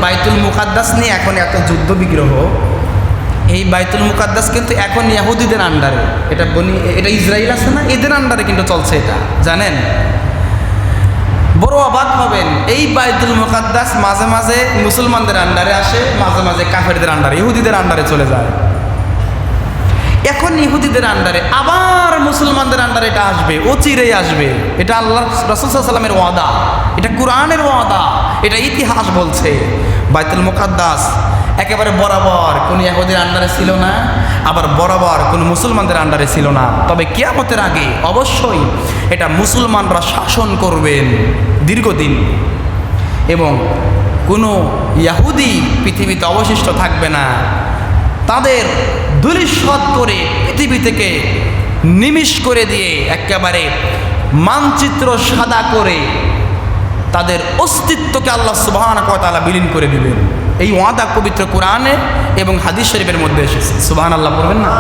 বাইতুল মুকাদ্দাস নিয়ে এখন এত যুদ্ধ বিগ্রহ, এই বাইতুল মুকাদ্দাস কিন্তু এখন ইহুদিদের আন্ডারে, এটা ইসরায়েল আছে না, এদের আন্ডারে কিন্তু চলছে, এটা জানেন। বড় অবাক হবেন, এই বাইতুল মুকাদ্দাস মাঝে মাঝে মুসলমানদের আন্ডারে আসে, মাঝে মাঝে কাফেরদের আন্ডারে, ইহুদিদের আন্ডারে চলে যায়। এখন ইহুদিদের আন্ডারে, আবার মুসলমানদের আন্ডারে এটা আসবে, অচিরেই আসবে। এটা আল্লাহ রাসূল সাল্লাল্লাহু আলাইহি ওয়াসাল্লামের ওয়াদা, এটা কুরআনের ওয়াদা, এটা ইতিহাস বলছে। বাইতুল মুকাদ্দাস একেবারে বরাবর কোন ইহুদির আন্ডারে ছিল না, আবার বরাবর কোন মুসলমানদের আন্ডারে ছিল না। তবে কিয়ামতের আগে অবশ্যই এটা মুসলমানরা শাসন করবেন দীর্ঘদিন, এবং কোনো ইহুদি পৃথিবীতে অবশিষ্ট থাকবে না। তাদের ধূলিসাৎ করে পৃথিবী থেকে নিমিষ করে দিয়ে একেবারে মানচিত্র সাদা করে তাদের অস্তিত্বকে আল্লাহ সুবহানাহু ওয়া তাআলা বিলীন করে দিবেন। এই ওয়াদা পবিত্র কোরআনে এবং হাদিস শরীফের মধ্যে এসেছে। সুবহানাল্লাহ পড়বেন না?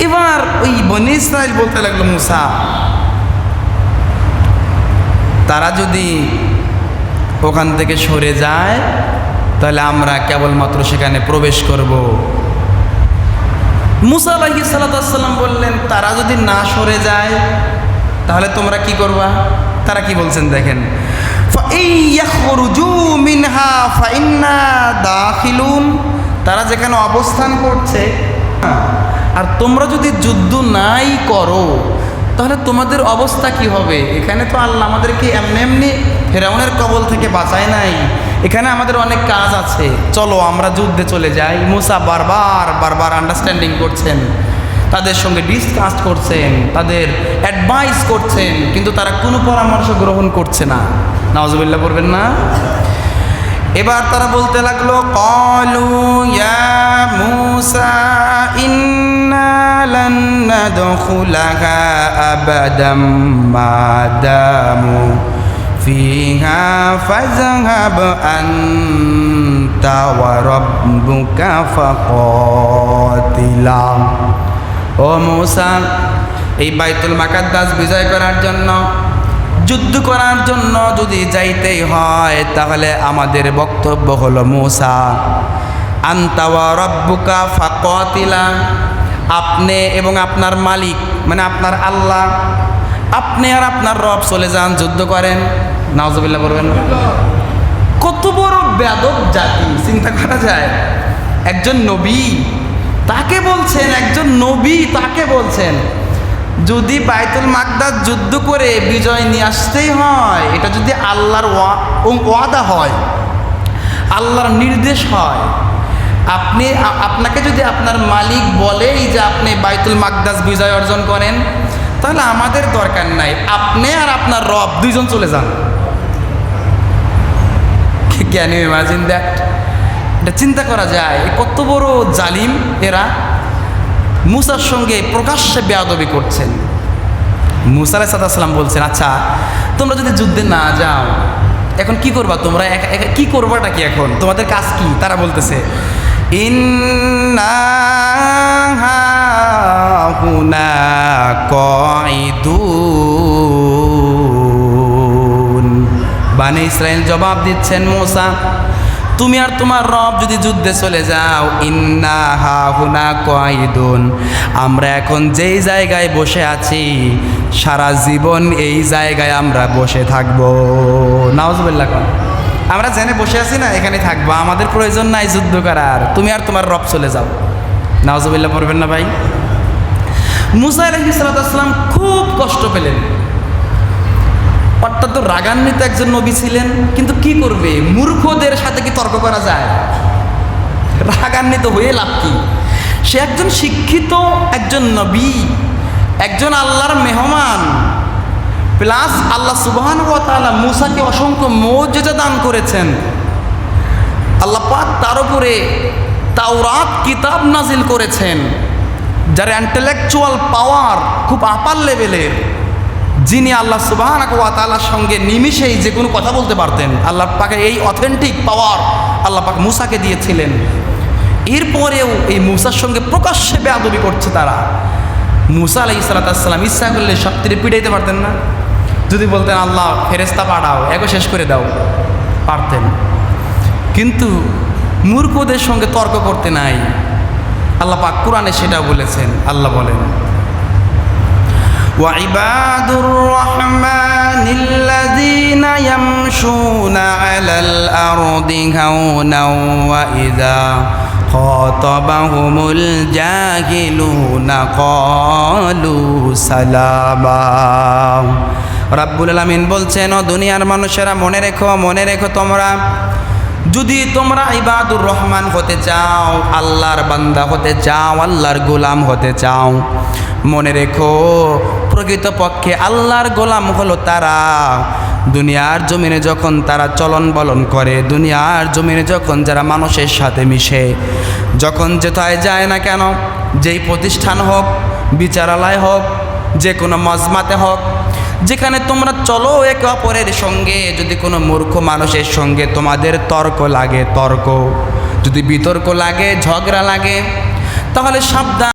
এবার ওই বনী ইসরাইল বলতে লাগলো, মুসা, তারা যদি ওখান থেকে সরে যায় তাহলে আমরা কেবলমাত্র সেখানে প্রবেশ করব। মুসা আলাইহিস সালাতু ওয়াস সালাম বললেন, তারা যদি না সরে যায় তাহলে তোমরা কি করবা? তারা কি বলছেন দেখেন, তারা যেখানে অবস্থান করছে, আর তোমরা যদি যুদ্ধ নাই করো তাহলে তোমাদের অবস্থা কি হবে? এখানে তো আল্লাহ আমাদেরকে এমনি এমনি ফেরাউনের কবল থেকে বাঁচায় নাই, এখানে আমাদের অনেক কাজ আছে, চলো আমরা যুদ্ধে চলে যাই। মুসা বারবার আন্ডারস্ট্যান্ডিং করছেন, তাদের সঙ্গে ডিসকাস করছেন, তাদের অ্যাডভাইস করছেন, কিন্তু তারা কোনো পরামর্শ গ্রহণ করছে না। নাউজুবিল্লাহ পড়বেন না? এবার তারা বলতে লাগলো, ক্বালু ইয়া মূসা ইন্না লান নাদখুলাহা আবাদাম মা দামু ফিহা ফাযহাব আনতা ওয়া রাব্বুকা ফাকাতিলা। ও মূসা, এই বাইতুল মুকাদ্দাস বিজয় করার জন্য, যুদ্ধ করার জন্য যদি যাইতেই হয় তাহলে আমাদের বক্তব্য হলো, মূসা, আনতা ওয়া রাব্বুকা ফাকাতিলা, আপনি এবং আপনার মালিক মানে আপনার আল্লাহ, আপনি আর আপনার রব চলে যান, যুদ্ধ করেন। নাউজুবিল্লাহ বলবেন না? কত বড় বেয়াদব জাতি, চিন্তা করা যায়। একজন নবী তাকে বলছেন, একজন নবী তাকে বলছেন, যদি বাইতুল মুকাদ্দাস যুদ্ধ করে বিজয় নিয়ে আসতেই হয়, এটা যদি আল্লাহর ওয়াদা হয়, আল্লাহর নির্দেশ হয়, আপনাকে যদি আপনার মালিক বলেই যে আপনি বাইতুল মুকাদ্দাস বিজয় অর্জন করেন, তাহলে আমাদের দরকার নাই, আপনি আর আপনার রব দুইজন চলে যান। Can you imagine that? এটা চিন্তা করা যায়, কত বড় জালিম এরা। মুসার সঙ্গে প্রকাশ্যে বেয়াদবি করছেন। মুসা আলাইহিস সালাম বলছেন, আচ্ছা তোমরা যদি যুদ্ধে না যাও এখন কি করবা? তোমরা কি করবাটা কি এখন? তোমাদের কাজ কি? তারা বলতেছে, ইন্না হাহুনা কাঈদুন। বনী ইসরাইল জবাব দিচ্ছেন, মুসা, তুমি আর তোমার রব যদি যুদ্ধে চলে যাও, ইন্না হাহুনা কাঈদুন, আমরা এখন যেই জায়গায় বসে আছি সারা জীবন এই জায়গায় আমরা বসে থাকবো। নাউজুবিল্লাহ। আমরা জেনে বসে আছি না, এখানে থাকবো, আমাদের প্রয়োজন নাই যুদ্ধ করার, তুমি আর তোমার রব চলে যাও। নাউজুবিল্লাহ পড়বেন না ভাই? মুসা আলাইহিস সালাম খুব কষ্ট পেলেন, অত্যন্ত রাগান্বিত একজন নবী ছিলেন, কিন্তু কি করবে, মূর্খদের সাথে কি তর্ক করা যায়? রাগান্বিত হয়ে লাভ কি? সে একজন শিক্ষিত একজন নবী, একজন আল্লাহর মেহমান, প্লাস আল্লাহ সুবহানাহু ওয়া তাআলা মূসাকে অসংখ্য মুজিজা দান করেছেন। আল্লাহ পাক তার উপরে তাওরাত কিতাব নাজিল করেছেন, যার ইন্টেলেকচুয়াল পাওয়ার খুব আপার লেভেলের, যিনি আল্লাহ সুবহানাহু ওয়া তাআলার সঙ্গে নিমিষেই যে কোনো কথা বলতে পারতেন। আল্লাহ পাকের এই অথেন্টিক পাওয়ার আল্লাহ পাক মূসাকে দিয়েছিলেন। এরপরেও এই মূসার সঙ্গে প্রকাশ্যে বেয়াদবি করছে তারা। মূসা আলাইহিস সালাম ইচ্ছা করলে সবটিরে পিটাইতে পারতেন না? যদি বলতেন আল্লাহ ফেরেশতা পাঠাও, এগো শেষ করে দাও, পারতেন। কিন্তু মূর্খদের সঙ্গে তর্ক করতে নাই। আল্লাহ পাক কোরআনে সেটা বলেছেন। আল্লাহ বলেন, وعباد الرحمن الذين يمشون على الأرض هونا وإذا خاطبهم الجاهلون قالوا سلاما। রাব্বুল আলামিন বলছেন, ও দুনিয়ার মানুষেরা মনে রেখো তোমরা যদি তোমরা ইবাদুর রহমান হতে চাও, আল্লাহর বান্দা হতে চাও, আল্লাহর গোলাম হতে চাও, মনে রেখো প্রকৃতপক্ষে আল্লাহর গোলাম হলো তারা দুনিয়ার জমিনে যখন তারা চলন বলন করে, দুনিয়ার জমিনে যখন যারা মানুষের সাথে মিশে, যখন যেথায় যায় না কেন, যেই প্রতিষ্ঠান হোক, বিচারালয় হোক, যে কোনো মজমাতে হোক, যেখানে তোমরা চলো একে অপরের সঙ্গে, যদি কোনো মূর্খ মানুষের সঙ্গে তোমাদের তর্ক লাগে, যদি বিতর্ক লাগে, ঝগড়া লাগে, তাহলে সাবধান।